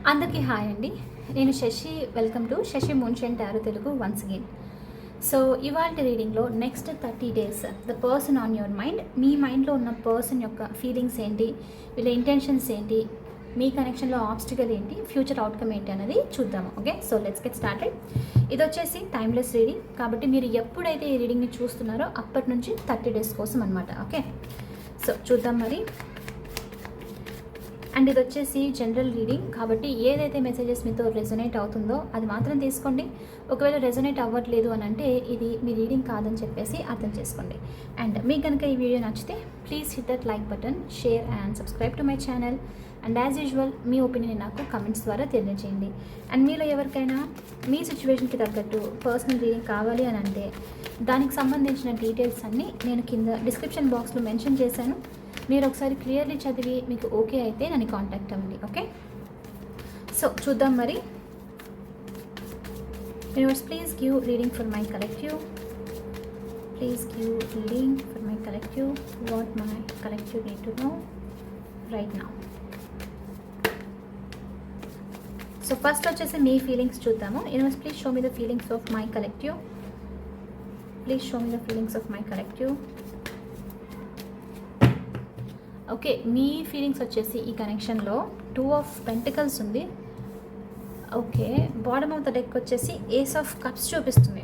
అందరికీ హాయ్ అండి. నేను Sashi. Welcome to Sashi moonshine tarot Telugu once again. So ఇవాళ రీడింగ్లో next 30 days the person on your mind, మీ మైండ్లో ఉన్న పర్సన్ యొక్క ఫీలింగ్స్ ఏంటి, వీళ్ళ ఇంటెన్షన్స్ ఏంటి, మీ కనెక్షన్లో ఆబ్స్టికల్ ఏంటి, ఫ్యూచర్ అవుట్కమ్ ఏంటి అనేది చూద్దాము. Okay, so let's get started. ఇది వచ్చేసి టైమ్లెస్ రీడింగ్ కాబట్టి మీరు ఎప్పుడైతే ఈ రీడింగ్ని చూస్తున్నారో అప్పటి నుంచి 30 days కోసం అనమాట. ఓకే, సో చూద్దాం మరి. అండ్ ఇది వచ్చేసి జనరల్ రీడింగ్ కాబట్టి ఏదైతే మెసేజెస్ మీతో రెజొనేట్ అవుతుందో అది మాత్రం తీసుకోండి. ఒకవేళ రెజొనేట్ అవ్వట్లేదు అని అంటే ఇది మీ రీడింగ్ కాదని చెప్పేసి అర్థం చేసుకోండి. అండ్ మీకు కనుక ఈ వీడియో నచ్చితే please hit that like button, share and subscribe to my channel. And as usual me opinion నాకు కమెంట్స్ ద్వారా తెలియజేయండి. అండ్ మీలో ఎవరికైనా మీ సిచ్యువేషన్కి తగ్గట్టు పర్సనల్ రీడింగ్ కావాలి అని అంటే దానికి సంబంధించిన డీటెయిల్స్ అన్నీ నేను కింద డిస్క్రిప్షన్ బాక్స్లో మెన్షన్ చేశాను. మీరు ఒకసారి క్లియర్లీ చదివి మీకు ఓకే అయితే నన్ను కాంటాక్ట్ అవ్వండి. ఓకే, సో చూద్దాం మరి. Universe please give reading for my collective. Please give reading for my collective. What my collective need to know right now. So first వచ్చేసి మీ ఫీలింగ్స్ చూద్దాము. Universe please show me the feelings of my collective. Please show me the feelings of my collective. Okay, me feelings వచ్చేసి ఈ కనెక్షన్లో 2 of Pentacles ఉంది. Okay, bottom of the deck వచ్చేసి ace of cups చూపిస్తుంది.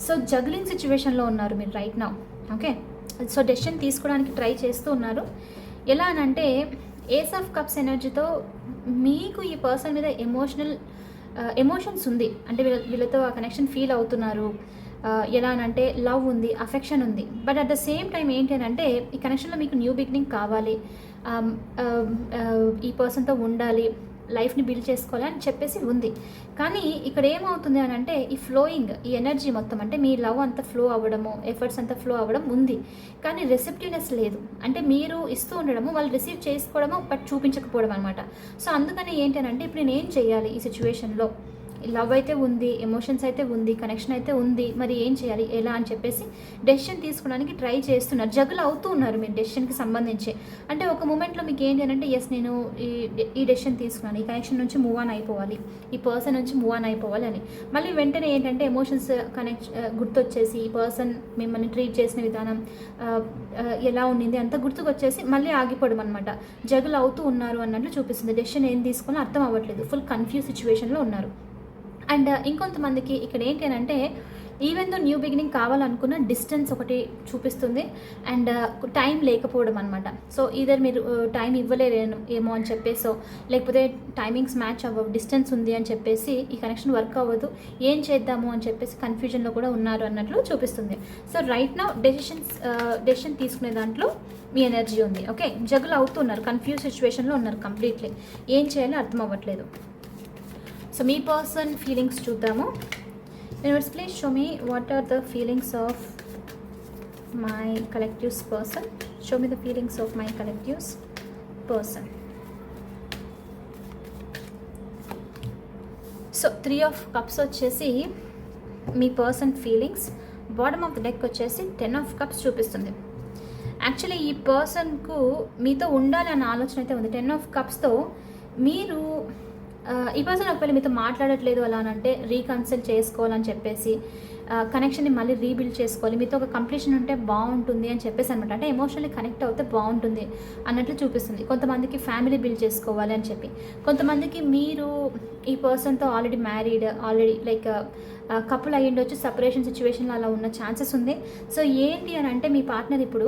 So juggling సిచ్యువేషన్లో ఉన్నారు మీరు right now. Okay, so decision తీసుకోవడానికి ట్రై చేస్తూ ఉన్నారు. ఎలా అనంటే ఏస్ ఆఫ్ కప్స్ ఎనర్జీతో మీకు ఈ పర్సన్ మీద ఎమోషన్స్ ఉంది. అంటే వీళ్ళతో ఆ కనెక్షన్ ఫీల్ అవుతున్నారు. ఎలా అనంటే లవ్ ఉంది, అఫెక్షన్ ఉంది. But at the same time ఏంటి అని అంటే ఈ కనెక్షన్లో మీకు న్యూ బిగినింగ్ కావాలి, ఈ పర్సన్తో ఉండాలి, లైఫ్ని బిల్డ్ చేసుకోవాలి అని చెప్పేసి ఉంది. కానీ ఇక్కడ ఏమవుతుంది అని అంటే ఈ ఫ్లోయింగ్, ఈ ఎనర్జీ మొత్తం అంటే మీ లవ్ అంతా ఫ్లో అవ్వడము, ఎఫర్ట్స్ అంతా ఫ్లో అవ్వడం ఉంది. కానీ రెసిప్టివ్నెస్ లేదు. అంటే మీరు ఇస్తూ ఉండడము, వాళ్ళు రిసీవ్ చేసుకోవడము బట్ చూపించకపోవడం అనమాట. సో అందుకని ఏంటి అని అంటే ఇప్పుడు నేను ఏం చేయాలి ఈ సిచ్యువేషన్లో? లవ్ అయితే ఉంది, ఎమోషన్స్ అయితే ఉంది, కనెక్షన్ అయితే ఉంది, మరి ఏం చేయాలి, ఎలా అని చెప్పేసి డెసిషన్ తీసుకోవడానికి ట్రై చేస్తున్నారు. జగులు అవుతూ ఉన్నారు మీరు డెసిషన్కి సంబంధించి. అంటే ఒక మూమెంట్లో మీకు ఏంటి అంటే ఎస్ నేను ఈ డెసిషన్ తీసుకున్నాను, ఈ కనెక్షన్ నుంచి మూవ్ ఆన్ అయిపోవాలి, ఈ పర్సన్ నుంచి మూవ్ ఆన్ అయిపోవాలి అని. మళ్ళీ వెంటనే ఏంటంటే ఎమోషన్స్ గుర్తొచ్చేసి ఈ పర్సన్ మిమ్మల్ని ట్రీట్ చేసిన విధానం ఎలా ఉండింది అంతా గుర్తుకొచ్చేసి మళ్ళీ ఆగిపోవడం అనమాట. జగులు అవుతూ ఉన్నారు అన్నట్లు చూపిస్తుంది. డెసిషన్ ఏం తీసుకోవాలో అర్థం అవ్వట్లేదు, ఫుల్ కన్ఫ్యూజ్ సిచ్యువేషన్లో ఉన్నారు. అండ్ ఇంకొంతమందికి ఇక్కడ ఏంటి అని అంటే ఈవెన్ దో న్యూ బిగినింగ్ కావాలనుకున్న డిస్టెన్స్ ఒకటి చూపిస్తుంది అండ్ టైం లేకపోవడం అనమాట. సో ఈధర్ మీరు టైం ఇవ్వలేరు ఏమో అని చెప్పేసో, లేకపోతే టైమింగ్స్ మ్యాచ్ అవ్వవు, డిస్టెన్స్ ఉంది అని చెప్పేసి ఈ కనెక్షన్ వర్క్ అవ్వదు, ఏం చేద్దాము అని చెప్పేసి కన్ఫ్యూజన్లో కూడా ఉన్నారు అన్నట్లు చూపిస్తుంది. సో రైట్ నౌ డెసిషన్ తీసుకునే దాంట్లో మీ ఎనర్జీ ఉంది. ఓకే, జగులు అవుతున్నారు, కన్ఫ్యూజ్ సిచ్యువేషన్లో ఉన్నారు కంప్లీట్లీ, ఏం చేయాలో అర్థం అవ్వట్లేదు. సో మీ పర్సన్ ఫీలింగ్స్ చూద్దాము. Universe please show me what are the feelings of my collectives person. Show me the feelings of my collectives person. So 3 of Cups వచ్చేసి మీ person feelings. Bottom of the deck వచ్చేసి 10 of Cups చూపిస్తుంది. Actually ఈ పర్సన్కు మీతో ఉండాలి అన్న ఆలోచన అయితే ఉంది. 10 of Cupsతో మీరు ఈ పర్సన్ ఒకవేళ మీతో మాట్లాడట్లేదు అలా అంటే రీకన్సిల్ చేసుకోవాలని చెప్పేసి కనెక్షన్ని మళ్ళీ రీబిల్డ్ చేసుకోవాలి, మీతో ఒక కంప్లీషన్ ఉంటే బాగుంటుంది అని చెప్పేసి అనమాట. అంటే ఎమోషనల్లీ కనెక్ట్ అవుతే బాగుంటుంది అన్నట్లు చూపిస్తుంది. కొంతమందికి ఫ్యామిలీ బిల్డ్ చేసుకోవాలి అని చెప్పి, కొంతమందికి మీరు ఈ పర్సన్తో already married, already like couple అయ్యి ఉండొచ్చు, సపరేషన్ సిచ్యువేషన్లో అలా ఉన్న ఛాన్సెస్ ఉంది. సో ఏంటి అని అంటే మీ పార్ట్నర్ ఇప్పుడు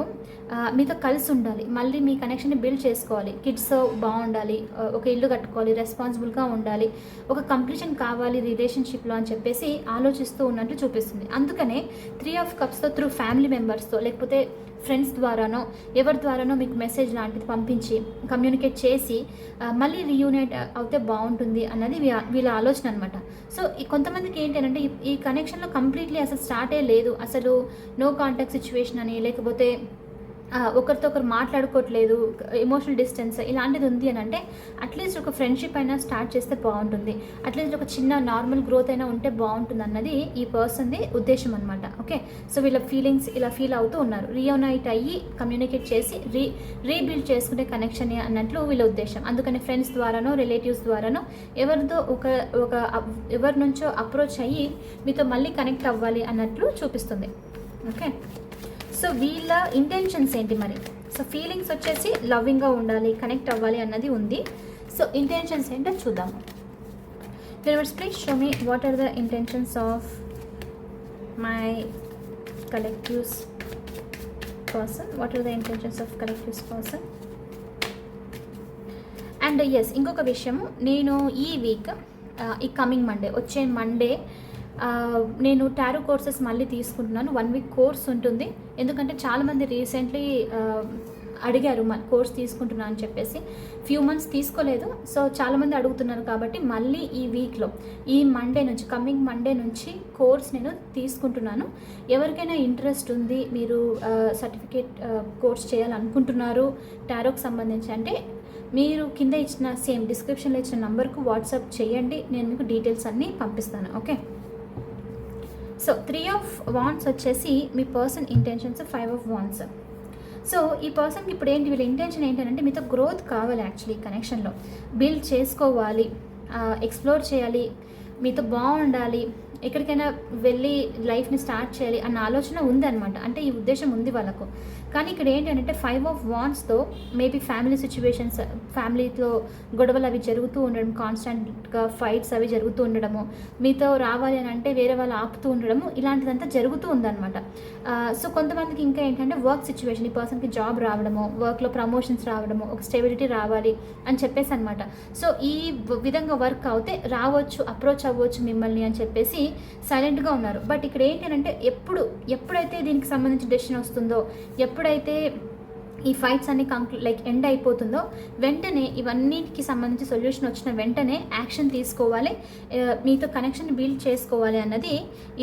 మీతో కలిసి ఉండాలి, మళ్ళీ మీ కనెక్షన్ని బిల్డ్ చేసుకోవాలి, కిడ్స్ బాగుండాలి, ఒక ఇల్లు కట్టుకోవాలి, రెస్పాన్సిబుల్గా ఉండాలి, ఒక కంప్లీషన్ కావాలి రిలేషన్షిప్లో అని చెప్పేసి ఆలోచిస్తూ ఉన్నట్లు చూపిస్తుంది. అందుకనే 3 of Cupsతో త్రూ ఫ్యామిలీ మెంబర్స్తో లేకపోతే ఫ్రెండ్స్ ద్వారానో ఎవరి ద్వారానో మీకు మెసేజ్ లాంటిది పంపించి కమ్యూనికేట్ చేసి మళ్ళీ రీయూనైట్ అవుతే బాగుంటుంది అన్నది వీళ్ళ ఆలోచన అనమాట. సో కొంతమందికి ఏంటి అంటే ఈ కనెక్షన్లో కంప్లీట్లీ అసలు స్టార్టే లేదు, అసలు నో కాంటాక్ట్ సిచ్యువేషన్ అని, లేకపోతే ఒకరితో ఒకరు మాట్లాడుకోవట్లేదు, ఎమోషనల్ డిస్టెన్స్ ఇలాంటిది ఉంది అని అంటే అట్లీస్ట్ ఒక ఫ్రెండ్షిప్ అయినా స్టార్ట్ చేస్తే బాగుంటుంది, అట్లీస్ట్ ఒక చిన్న నార్మల్ గ్రోత్ అయినా ఉంటే బాగుంటుంది అన్నది ఈ పర్సన్ది ఉద్దేశం అనమాట. ఓకే, సో వీళ్ళ ఫీలింగ్స్ ఇలా ఫీల్ అవుతూ ఉన్నారు, రీయూనైట్ అయ్యి కమ్యూనికేట్ చేసి రీబిల్డ్ చేసుకునే కనెక్షన్ అన్నట్లు వీళ్ళ ఉద్దేశం. అందుకని ఫ్రెండ్స్ ద్వారానో రిలేటివ్స్ ద్వారానో ఎవరితో ఎవరి నుంచో అప్రోచ్ అయ్యి మీతో మళ్ళీ కనెక్ట్ అవ్వాలి అన్నట్లు చూపిస్తుంది. ఓకే, సో వీళ్ళ ఇంటెన్షన్స్ ఏంటి మరి? సో ఫీలింగ్స్ వచ్చేసి లవింగ్గా ఉండాలి, కనెక్ట్ అవ్వాలి అన్నది ఉంది. సో ఇంటెన్షన్స్ ఏంటో చూద్దాము. Universe please show me what are the intentions of my collectives person. What are the intentions of collectives person. And yes, ఇంకొక విషయము, నేను ఈ వీక్ ఈ కమింగ్ మండే, వచ్చే మండే నేను టారో కోర్సెస్ మళ్ళీ తీసుకుంటున్నాను. 1 వీక్ కోర్స్ ఉంటుంది. ఎందుకంటే చాలామంది రీసెంట్లీ అడిగారు కోర్స్ తీసుకుంటున్నాను అని చెప్పేసి, ఫ్యూ మంత్స్ తీసుకోలేదు. సో చాలామంది అడుగుతున్నారు కాబట్టి మళ్ళీ ఈ వీక్లో ఈ మండే నుంచి, కమింగ్ మండే నుంచి కోర్స్ నేను తీసుకుంటున్నాను. ఎవరికైనా ఇంట్రెస్ట్ ఉంది, మీరు సర్టిఫికేట్ కోర్స్ చేయాలనుకుంటున్నారు టారోకి సంబంధించి అంటే మీరు కింద ఇచ్చిన సేమ్ డిస్క్రిప్షన్లో ఇచ్చిన నంబర్కు వాట్సాప్ చేయండి, నేను మీకు డీటెయిల్స్ అన్నీ పంపిస్తాను. ఓకే, సో 3 ఆఫ్ వాండ్స్ వచ్చేసి మీ person intentions, 5 of wands. So ఈ పర్సన్కి ఇప్పుడు ఏంటి, వీళ్ళ ఇంటెన్షన్ ఏంటంటే మీతో గ్రోత్ కావాలి, యాక్చువల్లీ కనెక్షన్లో బిల్డ్ చేసుకోవాలి, ఎక్స్ప్లోర్ చేయాలి, మీతో బాగుండాలి, ఎక్కడికైనా వెళ్ళి లైఫ్ని స్టార్ట్ చేయాలి అన్న ఆలోచన ఉంది అనమాట. అంటే ఈ ఉద్దేశం ఉంది వాళ్ళకు. కానీ ఇక్కడ ఏంటంటే 5 ఆఫ్ వాండ్స్తో మేబీ ఫ్యామిలీ సిచ్యువేషన్స్, ఫ్యామిలీతో గొడవలు అవి జరుగుతూ ఉండడం, కాన్స్టెంట్గా ఫైట్స్ అవి జరుగుతూ ఉండడము, మీతో రావాలి అని అంటే వేరే వాళ్ళు ఆపుతూ ఉండడము, ఇలాంటిదంతా జరుగుతూ ఉందన్నమాట. సో కొంతమందికి ఇంకా ఏంటంటే వర్క్ సిచ్యువేషన్, ఈ పర్సన్కి జాబ్ రావడము, వర్క్లో ప్రమోషన్స్ రావడము, ఒక స్టెబిలిటీ రావాలి అని చెప్పేసి అనమాట. సో ఈ విధంగా వర్క్ అవుతే రావచ్చు, అప్రోచ్ అవ్వచ్చు మిమ్మల్ని అని చెప్పేసి సైలెంట్గా ఉన్నారు. బట్ ఇక్కడ ఏంటంటే ఎప్పుడైతే దీనికి సంబంధించి డెసిషన్ వస్తుందో, ఎప్పుడైతే ఈ ఫైట్స్ అన్ని ఎండ్ అయిపోతుందో వెంటనే ఇవన్నిటికి సంబంధించి సొల్యూషన్ వచ్చిన వెంటనే యాక్షన్ తీసుకోవాలి, మీతో కనెక్షన్ బిల్డ్ చేసుకోవాలి అన్నది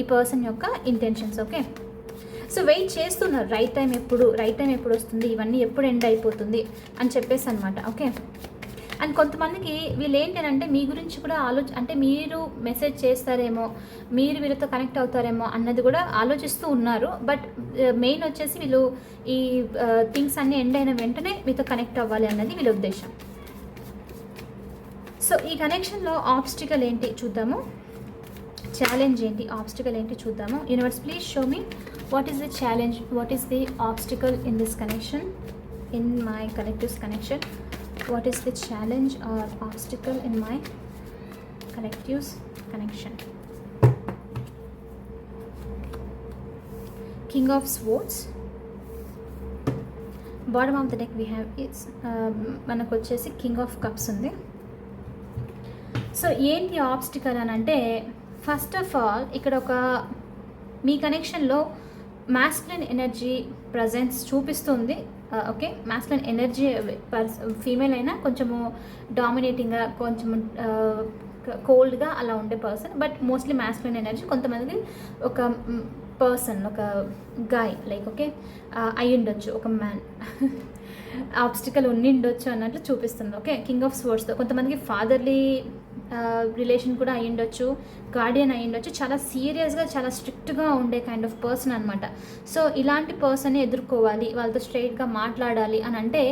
ఈ పర్సన్ యొక్క ఇంటెన్షన్స్. ఓకే, సో వెయిట్ చేస్తున్నారు, రైట్ టైం ఎప్పుడు వస్తుంది, ఇవన్నీ ఎప్పుడు ఎండ్ అయిపోతుంది అని చెప్పేసి అనమాట. ఓకే, అండ్ కొంతమందికి వీళ్ళు ఏంటంటే మీ గురించి కూడా అంటే మీరు మెసేజ్ చేస్తారేమో, మీరు వీళ్ళతో కనెక్ట్ అవుతారేమో అన్నది కూడా ఆలోచిస్తూ ఉన్నారు. బట్ మెయిన్ వచ్చేసి వీళ్ళు ఈ థింగ్స్ అన్నీ ఎండ్ అయిన వెంటనే మీతో కనెక్ట్ అవ్వాలి అన్నది వీళ్ళ ఉద్దేశం. సో ఈ కనెక్షన్లో ఆబ్స్టికల్ ఏంటి చూద్దాము, ఛాలెంజ్ ఏంటి, ఆబ్స్టికల్ ఏంటి చూద్దాము. Universe please show me what is the challenge, what is the obstacle in this connection, in my collectives connection. What is the challenge or obstacle in my collectives connection? King of Swords. Bottom of the deck we have it's manaku vachesi King of Cups undi. So ఏంటి obstacle అని అంటే, first of all ఇక్కడ ఒక మీ కనెక్షన్లో masculine energy presence చూపిస్తుంది. Okay, masculine energy female అయినా కొంచెము డామినేటింగ్గా, కొంచెము కోల్డ్గా అలా ఉండే person. But mostly masculine energy. కొంతమందికి ఒక పర్సన్, ఒక గాయ్ లైక్ ఓకే అయి ఉండొచ్చు, ఒక మ్యాన్ ఆబ్స్టికల్ ఉండిండొచ్చు అన్నట్లు చూపిస్తుంది. ఓకే, కింగ్ ఆఫ్ స్వర్డ్స్తో కొంతమందికి ఫాదర్లీ రిలేషన్ కూడా అయి ఉండొచ్చు, గార్డియన్ అయి ఉండొచ్చు, చాలా సీరియస్గా, చాలా స్ట్రిక్ట్గా ఉండే కైండ్ ఆఫ్ పర్సన్ అనమాట. సో ఇలాంటి పర్సన్ని ఎదుర్కోవాలి, వాళ్ళతో స్ట్రైట్గా మాట్లాడాలి అని అంటే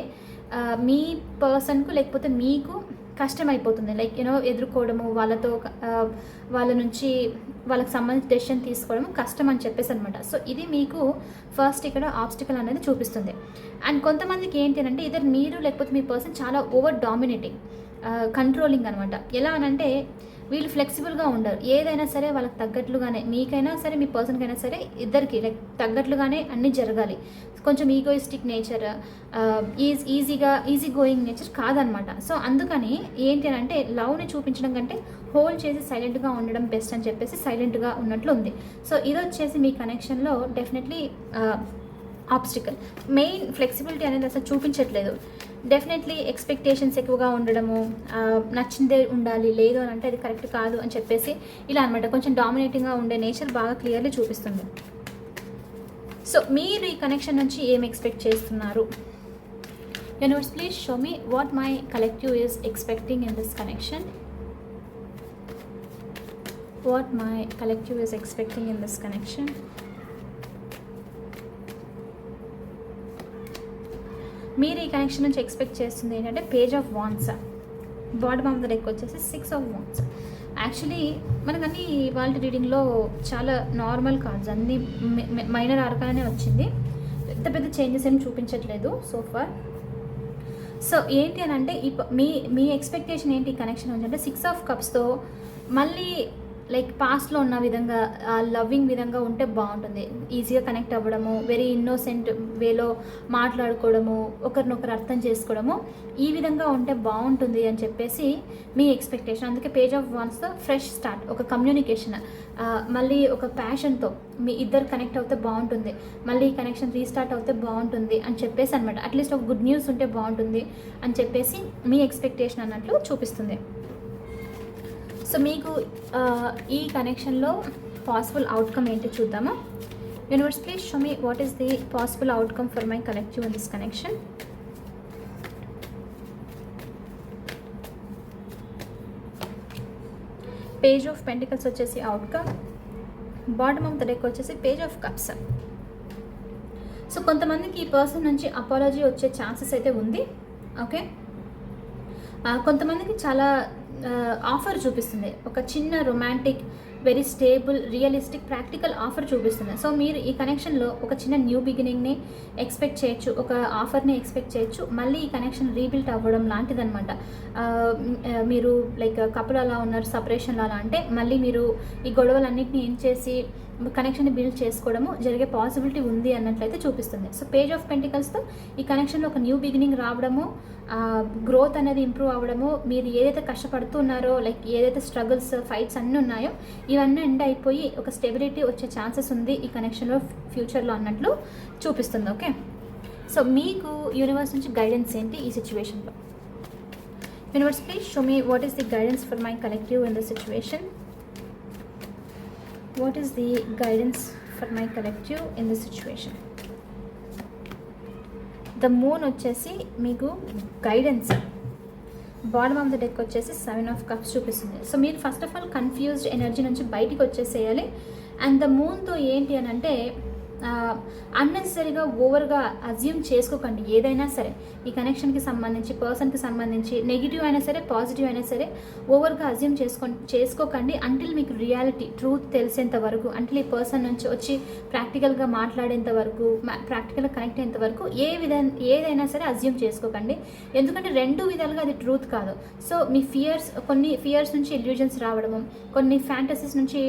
మీ పర్సన్కు లేకపోతే మీకు కష్టమైపోతుంది. లైక్ ఎదుర్కోవడము, వాళ్ళతో వాళ్ళ నుంచి వాళ్ళకి సంబంధించి డెసిషన్ తీసుకోవడం కష్టం అని చెప్పేసి అనమాట. సో ఇది మీకు ఫస్ట్ ఇక్కడ ఆబ్స్టికల్ అనేది చూపిస్తుంది. అండ్ కొంతమందికి ఏంటి అంటే ఇద్దరు మీరు లేకపోతే మీ పర్సన్ చాలా ఓవర్ డామినేటింగ్, కంట్రోలింగ్ అనమాట. ఎలా అనంటే వీళ్ళు ఫ్లెక్సిబుల్గా ఉండరు, ఏదైనా సరే వాళ్ళకి తగ్గట్లుగానే, మీకైనా సరే మీ పర్సన్కైనా సరే ఇద్దరికి లైక్ తగ్గట్లుగానే అన్నీ జరగాలి. కొంచెం egoistic nature, easy going nature కాదనమాట. సో అందుకని ఏంటి అని అంటే లవ్ని చూపించడం కంటే హోల్డ్ చేసి సైలెంట్గా ఉండడం బెస్ట్ అని చెప్పేసి సైలెంట్గా ఉన్నట్లు ఉంది. సో ఇది వచ్చేసి మీ కనెక్షన్లో డెఫినెట్లీ ఆబ్స్టికల్. మెయిన్ ఫ్లెక్సిబిలిటీ అనేది అసలు చూపించట్లేదు. డెఫినెట్లీ ఎక్స్పెక్టేషన్స్ ఎక్కువగా ఉండడము, నచ్చిందే ఉండాలి, లేదు అని అంటే అది కరెక్ట్ కాదు అని చెప్పేసి ఇలా అనమాట. కొంచెం డామినేటింగ్గా ఉండే నేచర్ బాగా క్లియర్లీ చూపిస్తుంది. సో మీరు ఈ కనెక్షన్ నుంచి ఏం ఎక్స్పెక్ట్ చేస్తున్నారు? Universe, please show me what my collective is expecting in this connection. What my collective is expecting in this connection. మీరు ఈ కనెక్షన్ నుంచి ఎక్స్పెక్ట్ చేస్తుంది ఏంటంటే page of wands, bottom of the deck వచ్చేసి 6 of wands. Actually మనకన్నీ వాళ్ళ రీడింగ్లో చాలా normal cards, అన్నీ minor ఆర్కానే వచ్చింది, పెద్ద పెద్ద చేంజెస్ ఏమి చూపించట్లేదు సో ఫార్. సో ఏంటి అని అంటే మీ ఎక్స్పెక్టేషన్ ఏంటి ఈ కనెక్షన్ నుంచి అంటే 6 ఆఫ్ కప్స్తో మళ్ళీ లైక్ పాస్ట్లో ఉన్న విధంగా లవ్వింగ్ విధంగా ఉంటే బాగుంటుంది. ఈజీగా కనెక్ట్ అవ్వడము, వెరీ ఇన్నోసెంట్ వేలో మాట్లాడుకోవడము, ఒకరినొకరు అర్థం చేసుకోవడము, ఈ విధంగా ఉంటే బాగుంటుంది అని చెప్పేసి మీ ఎక్స్పెక్టేషన్. అందుకే పేజ్ ఆఫ్ వాండ్స్తో ఫ్రెష్ స్టార్ట్, ఒక కమ్యూనికేషన్, మళ్ళీ ఒక ప్యాషన్తో మీ ఇద్దరు కనెక్ట్ అవుతే బాగుంటుంది, మళ్ళీ ఈ కనెక్షన్ రీస్టార్ట్ అవుతే బాగుంటుంది అని చెప్పేసి అనమాట. అట్లీస్ట్ ఒక గుడ్ న్యూస్ ఉంటే బాగుంటుంది అని చెప్పేసి మీ ఎక్స్పెక్టేషన్ అన్నట్లు చూపిస్తుంది. సో మీకు ఈ కనెక్షన్లో పాసిబుల్ అవుట్కమ్ ఏంటి చూద్దామా? Universe, please show me what is the possible outcome for my collective in this connection. Page of pentacles వచ్చేసి outcome, bottom of the deck వచ్చేసి పేజ్ ఆఫ్ కప్స్. సో కొంతమందికి ఈ పర్సన్ నుంచి అపాలజీ వచ్చే chances అయితే ఉంది. ఓకే, కొంతమందికి చాలా ఆఫర్ చూపిస్తుంది, ఒక చిన్న romantic, very stable, realistic, practical offer చూపిస్తుంది. సో మీరు ఈ కనెక్షన్లో ఒక చిన్న న్యూ బిగినింగ్ని ఎక్స్పెక్ట్ చేయొచ్చు, ఒక ఆఫర్ని ఎక్స్పెక్ట్ చేయొచ్చు, మళ్ళీ ఈ కనెక్షన్ రీబిల్ట్ అవ్వడం లాంటిదనమాట. మీరు లైక్ కపుల్ అలా ఉన్నారు, సపరేషన్లో అలా అంటే మళ్ళీ మీరు ఈ గొడవలన్నింటినీ ఏం చేసి కనెక్షన్ని బిల్డ్ చేసుకోవడము జరిగే పాసిబిలిటీ ఉంది అన్నట్లయితే చూపిస్తుంది. సో పేజ్ ఆఫ్ పెంటికల్స్తో ఈ కనెక్షన్లో ఒక న్యూ బిగినింగ్ రావడము, గ్రోత్ అనేది ఇంప్రూవ్ అవ్వడము, మీరు ఏదైతే కష్టపడుతున్నారో లైక్ ఏదైతే స్ట్రగుల్స్, ఫైట్స్ అన్నీ ఉన్నాయో ఇవన్నీ ఎండ్ అయిపోయి ఒక స్టెబిలిటీ వచ్చే ఛాన్సెస్ ఉంది ఈ కనెక్షన్లో ఫ్యూచర్లో అన్నట్లు చూపిస్తుంది. ఓకే, సో మీకు యూనివర్స్ నుంచి గైడెన్స్ ఏంటి ఈ సిచ్యువేషన్లో? Universe, please show me what is the guidance for my collective in the situation. What is the guidance for my collective in this situation? The moon వచ్చేసి మీకు guidance, bottom of the deck వచ్చేసి 7 of cups చూపిస్తుంది. So మీరు first of all confused energy నుంచి బయటికి వచ్చేసేయాలి. And the మూన్తో ఏంటి అని అంటే అన్నెసరీగా ఓవర్గా అజ్యూమ్ చేసుకోకండి. ఏదైనా సరే ఈ కనెక్షన్కి సంబంధించి, పర్సన్కి సంబంధించి, నెగిటివ్ అయినా సరే పాజిటివ్ అయినా సరే ఓవర్గా అజ్యూమ్ చేసుకోకండి అంటిల్ మీకు రియాలిటీ, ట్రూత్ తెలిసేంత వరకు, అంటిల్ ఈ పర్సన్ నుంచి వచ్చి ప్రాక్టికల్గా మాట్లాడేంత వరకు, ప్రాక్టికల్గా కనెక్ట్ అయ్యేంత వరకు ఏదైనా సరే అజ్యూమ్ చేసుకోకండి. ఎందుకంటే రెండు విధాలుగా అది ట్రూత్ కాదు. సో మీ కొన్ని ఫియర్స్ నుంచి ఇల్యూజన్స్ రావడము, కొన్ని ఫ్యాంటసీస్ నుంచి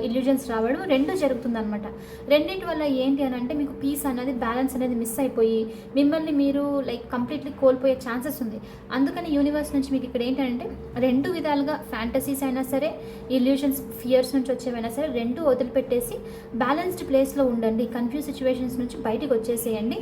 ఇల్యూజన్స్ రావడం రెండు జరుగుతుందన్నమాట. రెండింటి వల్ల ఏంటి అని అంటే మీకు పీస్ అనేది, బ్యాలెన్స్ అనేది మిస్ అయిపోయి మిమ్మల్ని మీరు లైక్ కంప్లీట్లీ కోల్పోయే ఛాన్సెస్ ఉంది. అందుకని యూనివర్స్ నుంచి మీకు ఇక్కడ ఏంటంటే రెండు విధాలుగా, ఫ్యాంటసీస్ అయినా సరే, ఇల్యూషన్స్, ఫియర్స్ నుంచి వచ్చేవైనా సరే రెండు వదిలిపెట్టేసి బ్యాలెన్స్డ్ ప్లేస్లో ఉండండి. కన్ఫ్యూజ్ సిచ్యువేషన్స్ నుంచి బయటకు వచ్చేసేయండి.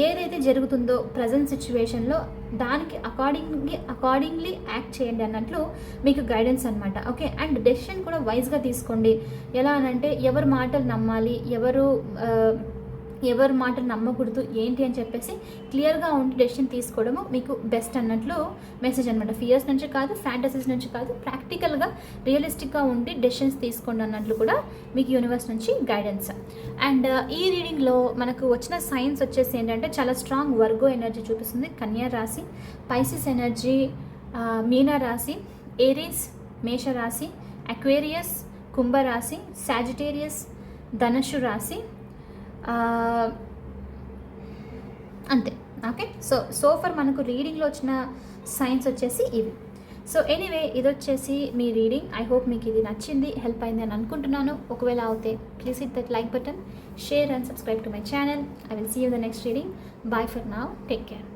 ఏదైతే జరుగుతుందో ప్రజెంట్ సిచ్యువేషన్లో దానికి అకార్డింగ్లీ యాక్ట్ చేయండి అన్నట్లు మీకు గైడెన్స్ అనమాట. ఓకే, అండ్ డెసిషన్ కూడా వైజ్గా తీసుకోండి. ఎలా అనంటే ఎవరి మాటలు నమ్మాలి, ఎవరి మాటలు నమ్మకూడదు ఏంటి అని చెప్పేసి క్లియర్గా ఉండి డెసిషన్ తీసుకోవడము మీకు బెస్ట్ అన్నట్లు మెసేజ్ అనమాట. ఫియర్స్ నుంచి కాదు, ఫ్యాంటసీస్ నుంచి కాదు, ప్రాక్టికల్గా రియలిస్టిక్గా ఉండి డెసిషన్స్ తీసుకోండి అన్నట్లు కూడా మీకు యూనివర్స్ నుంచి గైడెన్స్. అండ్ ఈ రీడింగ్లో మనకు వచ్చిన సైన్స్ వచ్చేసి ఏంటంటే చాలా స్ట్రాంగ్ వర్గో ఎనర్జీ చూపిస్తుంది, కన్యా రాశి, పైసిస్ ఎనర్జీ, మీనా రాశి, ఏరీస్ మేషరాశి, అక్వేరియస్ కుంభరాశి, సాజిటేరియస్ ధనుస్సు రాశి, అంతే. ఓకే, సో ఫర్ మనకు రీడింగ్లో వచ్చిన సైన్స్ వచ్చేసి ఇవి. సో ఎనీవే, ఇది వచ్చేసి మీ రీడింగ్. ఐ హోప్ మీకు ఇది నచ్చింది, హెల్ప్ అయింది అని అనుకుంటున్నాను. ఒకవేళ అవుతే please hit that like button, share and subscribe to my channel. I will see you the next reading. Bye for now, take care.